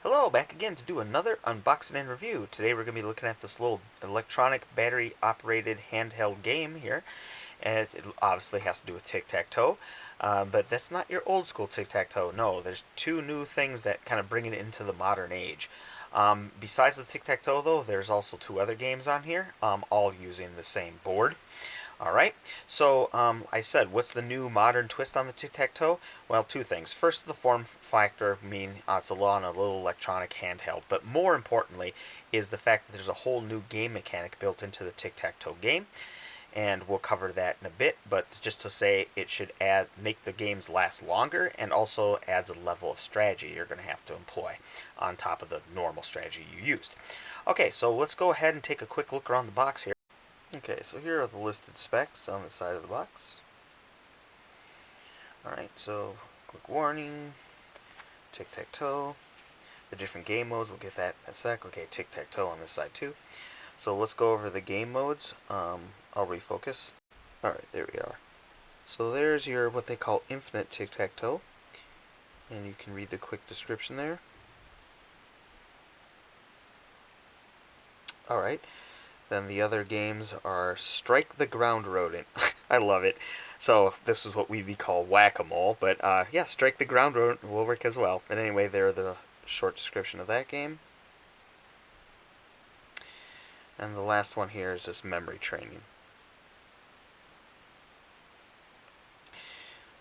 Hello, back again to do another unboxing and review. Today we're going to be looking at this little electronic battery operated handheld game here. And it obviously has to do with Tic-Tac-Toe. But that's not your old school Tic-Tac-Toe. No, there's two new things that kind of bring it into the modern age. Besides the Tic-Tac-Toe though, there's also two other games on here, all using the same board. Alright, so I said, what's the new modern twist on the Tic-Tac-Toe? Well, two things. First, the form factor, it's a little electronic handheld, but more importantly is the fact that there's a whole new game mechanic built into the Tic-Tac-Toe game, and we'll cover that in a bit, but just to say it should make the games last longer, and also adds a level of strategy you're going to have to employ on top of the normal strategy you used. Okay, so let's go ahead and take a quick look around the box here. Okay, so here are the listed specs on the side of the box. Alright, so quick warning, Tic-Tac-Toe, the different game modes, we'll get that in a sec. Okay, Tic-Tac-Toe on this side too. So let's go over the game modes. I'll refocus. Alright, there we are. So there's your what they call infinite Tic-Tac-Toe, and you can read the quick description there. Alright. Then the other games are Strike the Ground Rodent. I love it. So this is what we call whack-a-mole, but yeah, Strike the Ground Rodent will work as well. But anyway, there are the short description of that game. And the last one here is just memory training.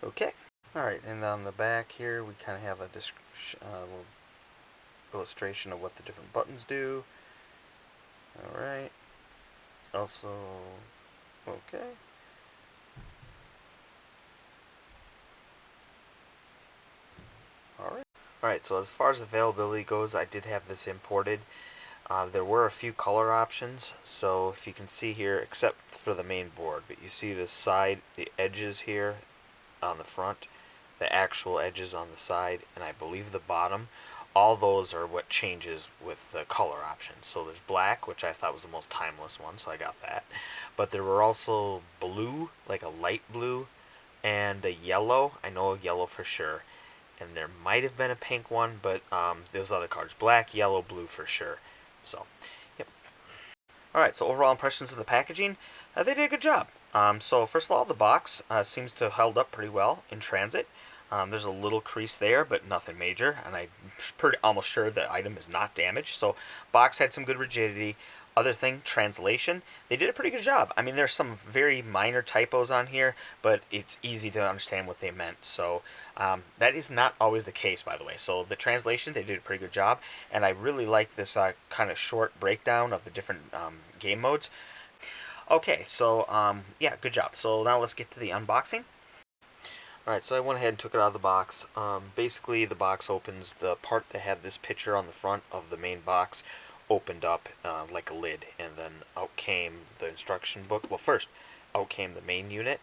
Okay. Alright, and on the back here we kind of have a little illustration of what the different buttons do. Alright. Also, okay. Alright, so as far as availability goes, I did have this imported. There were a few color options, so if you can see here, except for the main board, but you see the side, the edges here on the front, the actual edges on the side, and I believe the bottom, all those are what changes with the color options. So there's black, which I thought was the most timeless one, so I got that. But there were also blue, like a light blue, and a yellow. I know a yellow for sure. And there might have been a pink one, but those other cards, black, yellow, blue for sure. So, yep. Alright, so overall impressions of the packaging, they did a good job. So first of all, the box seems to have held up pretty well in transit. There's a little crease there, but nothing major, and I'm almost sure the item is not damaged. So, box had some good rigidity. Other thing, translation, they did a pretty good job. I mean, there's some very minor typos on here, but it's easy to understand what they meant. So, that is not always the case, by the way. So, the translation, they did a pretty good job, and I really like this kind of short breakdown of the different game modes. Okay, so, yeah, good job. So, now let's get to the unboxing. Alright, so I went ahead and took it out of the box. Basically, the box opens, the part that had this picture on the front of the main box opened up like a lid, and then out came the instruction book. Well, first, out came the main unit,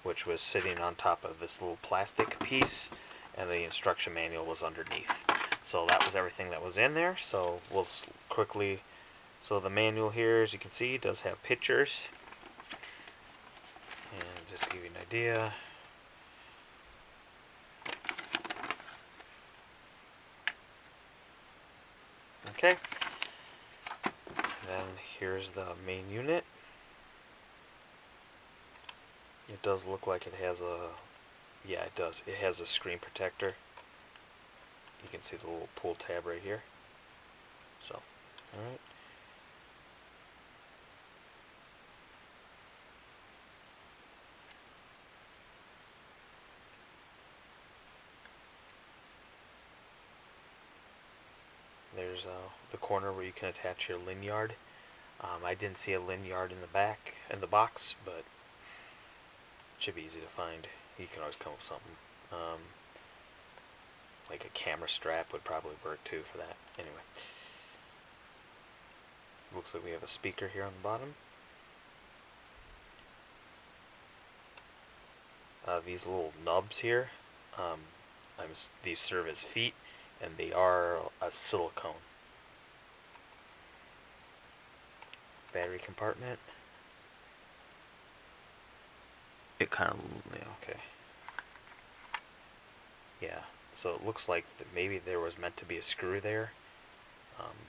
which was sitting on top of this little plastic piece, and the instruction manual was underneath. So that was everything that was in there, so we'll quickly... So the manual here, as you can see, does have pictures. And just to give you an idea... Okay, then here's the main unit. It does look like it has a, yeah, it does. It has a screen protector. You can see the little pull tab right here. So, alright. There's the corner where you can attach your lanyard. I didn't see a lanyard in the box, but it should be easy to find. You can always come up with something. Like a camera strap would probably work too for that. Anyway. Looks like we have a speaker here on the bottom. These little nubs here, these serve as feet, and they are a silicone. Battery compartment. It kind of, yeah, okay. Yeah, So it looks like maybe there was meant to be a screw there,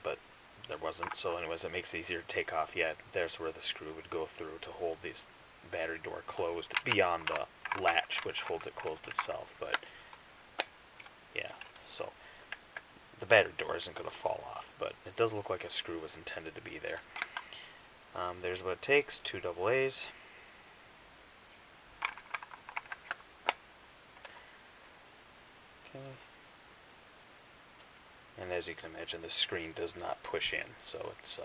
but there wasn't. So anyways, it makes it easier to take off. Yeah, there's where the screw would go through to hold these battery door closed beyond the latch, which holds it closed itself. But yeah, so the battery door isn't going to fall off, but it does look like a screw was intended to be there. There's what it takes, 2 AA's. Okay. And as you can imagine, the screen does not push in, so it's,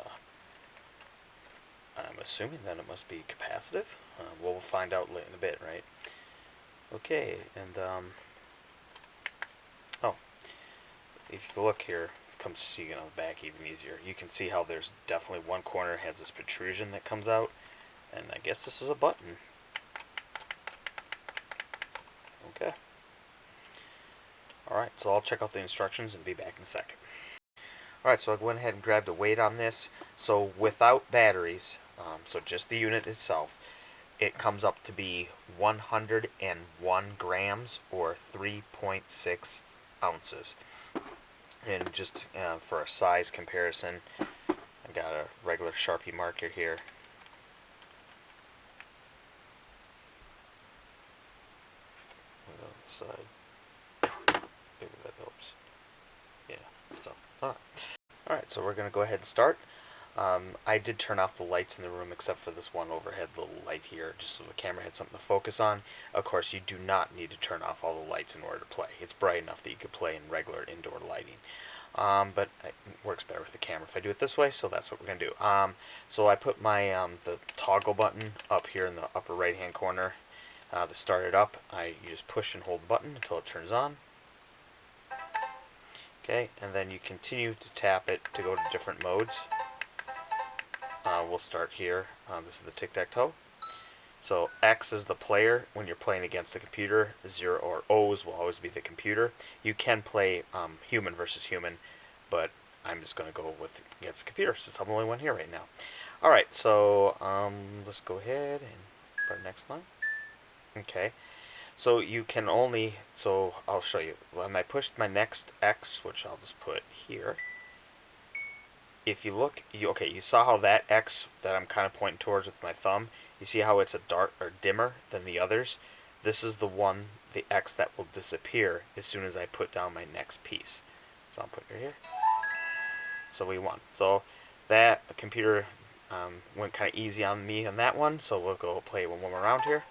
I'm assuming that it must be capacitive. We'll find out in a bit, right? Okay, and, oh, if you look here, it comes to you on the back even easier. You can see how there's definitely one corner has this protrusion that comes out, and I guess this is a button. Okay. Alright, so I'll check out the instructions and be back in a second. Alright, so I went ahead and grabbed a weight on this. So without batteries, so just the unit itself, it comes up to be 101 grams or 3.6 ounces. And just for a size comparison, I got a regular Sharpie marker here. On the side. Maybe that helps. Yeah, so, alright, so we're going to go ahead and start. I did turn off the lights in the room except for this one overhead little light here, just so the camera had something to focus on. Of course, you do not need to turn off all the lights in order to play. It's bright enough that you could play in regular indoor lighting. But it works better with the camera if I do it this way, so that's what we're going to do. So I put my the toggle button up here in the upper right hand corner. To start it up, you just push and hold the button until it turns on. Okay, and then you continue to tap it to go to different modes. We'll start here. This is the Tic-Tac-Toe. So X is the player when you're playing against the computer. 0 or O's will always be the computer. You can play human versus human, but I'm just going to go with against the computer since I'm the only one here right now. Alright, so let's go ahead and put our next line. Okay. So you can only, so I'll show you. When I pushed my next X, which I'll just put here, if you look, you saw how that X that I'm kind of pointing towards with my thumb, you see how it's a dark or dimmer than the others? This is the one, the X that will disappear as soon as I put down my next piece. So I'll put it here. So we won. So that computer went kind of easy on me on that one, so we'll go play one more round here.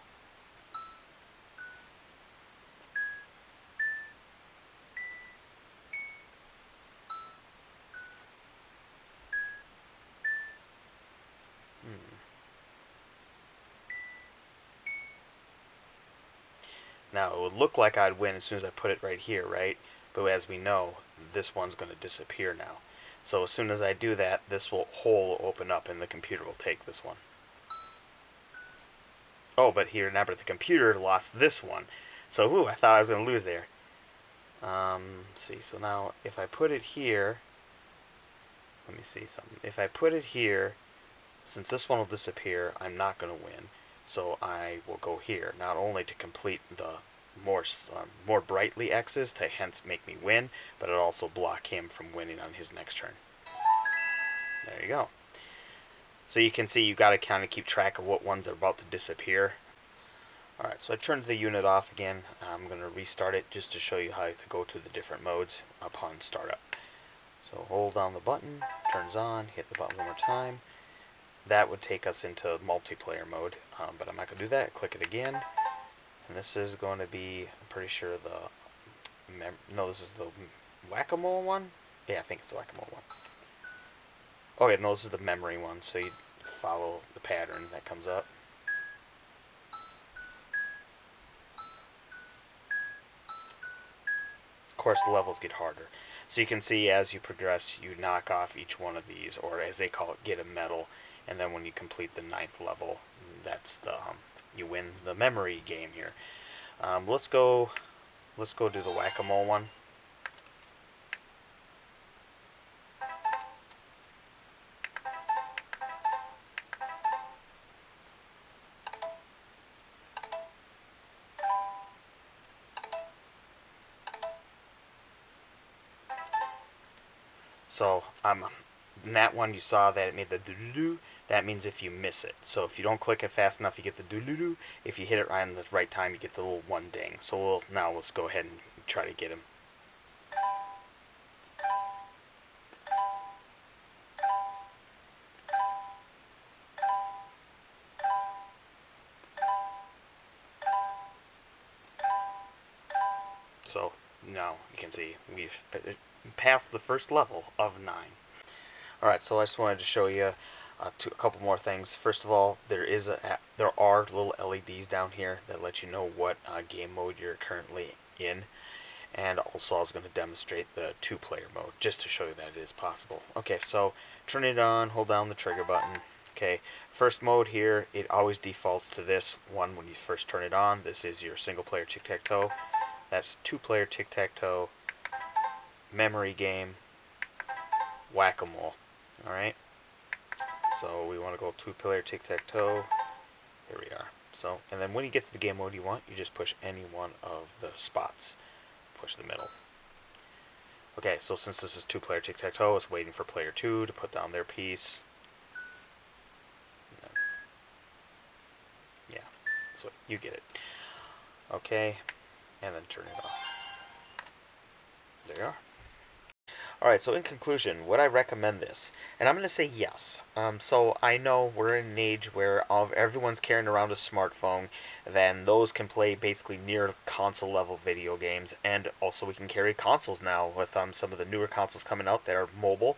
Now, it would look like I'd win as soon as I put it right here, right? But as we know, this one's going to disappear now. So as soon as I do that, this hole will open up and the computer will take this one. Oh, but here, remember, the computer lost this one. So, I thought I was going to lose there. Let's see, so now, if I put it here, let me see something. If I put it here, since this one will disappear, I'm not going to win. So I will go here, not only to complete the more brightly X's to hence make me win, but it'll also block him from winning on his next turn. There you go. So you can see you got to kind of keep track of what ones are about to disappear. Alright, so I turned the unit off again. I'm going to restart it just to show you how to go to the different modes upon startup. So hold down the button, turns on, hit the button one more time. That would take us into multiplayer mode, but I'm not going to do that. Click it again, and this is going to be, I'm pretty sure this is the whack-a-mole one? Yeah, I think it's the whack-a-mole one. Okay, no, this is the memory one, so you follow the pattern that comes up. Of course, the levels get harder. So you can see as you progress, you knock off each one of these, or as they call it, get a medal. And then when you complete the 9th level, that's the you win the memory game here. Let's go do the whack-a-mole one. So in that one you saw that it made the doo-doo-doo. That means if you miss it. So if you don't click it fast enough, you get the doo-doo-doo. If you hit it right in the right time, you get the little one ding. So now let's go ahead and try to get him. So now you can see we've passed the first level of 9. Alright, so I just wanted to show you a couple more things. First of all, there are little LEDs down here that let you know what game mode you're currently in. And also I was going to demonstrate the 2-player mode just to show you that it is possible. Okay, so turn it on, hold down the trigger button. Okay, first mode here, it always defaults to this one when you first turn it on. This is your single player tic-tac-toe. That's 2-player tic-tac-toe, memory game, whack-a-mole. Alright, so we want to go 2-player tic-tac-toe. Here we are. So, and then when you get to the game mode you want, you just push any one of the spots. Push the middle. Okay, so since this is 2-player tic-tac-toe, it's waiting for player 2 to put down their piece. Yeah, so you get it. Okay, and then turn it off. There you are. Alright, so in conclusion, would I recommend this? And I'm going to say yes. So I know we're in an age where everyone's carrying around a smartphone, then those can play basically near console level video games, and also we can carry consoles now with some of the newer consoles coming out that are mobile.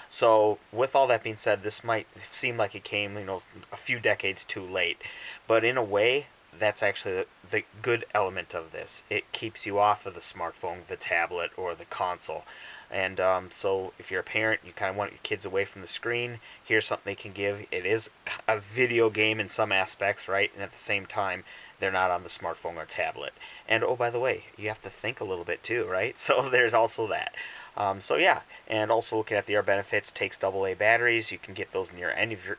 So with all that being said, this might seem like it came, a few decades too late, but in a way, that's actually the good element of this. It keeps you off of the smartphone, the tablet, or the console. And so if you're a parent, you kind of want your kids away from the screen. Here's something they can give. It is a video game in some aspects, right? And at the same time, they're not on the smartphone or tablet. And oh, by the way, you have to think a little bit too, right? So there's also that. So yeah, and also looking at the other benefits, takes AA batteries. You can get those near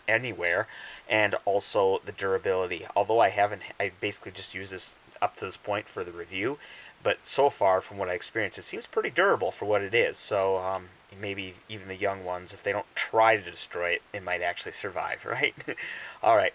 anywhere, and also the durability. Although I basically just use this up to this point for the review, but so far from what I experienced, it seems pretty durable for what it is. So maybe even the young ones, if they don't try to destroy it, it might actually survive, right? All right.